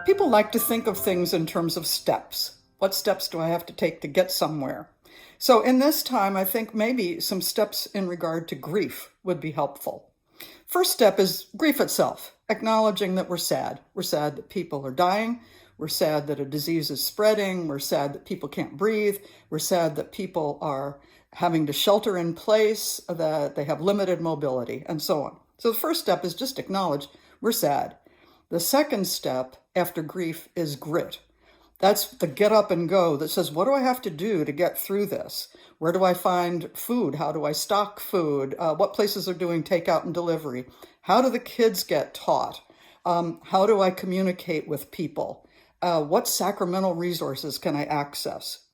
People like to think of things in terms of steps. What steps do I have to take to get somewhere? So, in this time, I think maybe some steps in regard to grief would be helpful. First step is grief itself, acknowledging that we're sad. We're sad that people are dying. We're sad that a disease is spreading. We're sad that people can't breathe. We're sad that people are having to shelter in place, that they have limited mobility, and so on. So, the first step is just acknowledge we're sad. The second step after grief is grit. That's the get up and go that says, what do I have to do to get through this? Where do I find food? How do I stock food? What places are doing takeout and delivery? How do the kids get taught? How do I communicate with people? What sacramental resources can I access?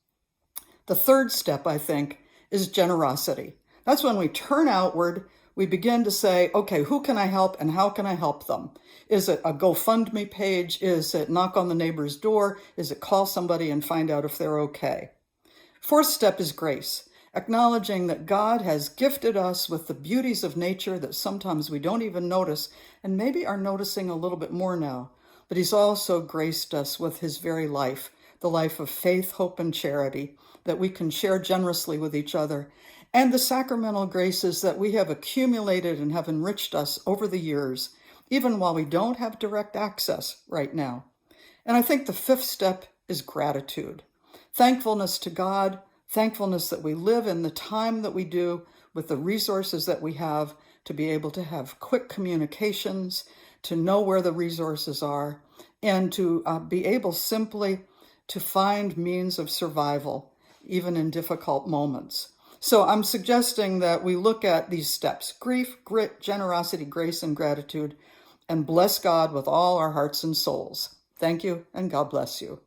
The third step, I think, is generosity. That's when we turn outward. We begin to say, okay, who can I help and how can I help them? Is it a GoFundMe page? Is it knock on the neighbor's door? Is it call somebody and find out if they're okay? Fourth step is grace, acknowledging that God has gifted us with the beauties of nature that sometimes we don't even notice and maybe are noticing a little bit more now. But he's also graced us with his very life, the life of faith, hope, and charity that we can share generously with each other, and the sacramental graces that we have accumulated and have enriched us over the years, even while we don't have direct access right now. And I think the fifth step is gratitude. Thankfulness to God, thankfulness that we live in the time that we do with the resources that we have to be able to have quick communications, to know where the resources are, and to be able simply to find means of survival, even in difficult moments. So I'm suggesting that we look at these steps: grief, grit, generosity, grace, and gratitude, and bless God with all our hearts and souls. Thank you, and God bless you.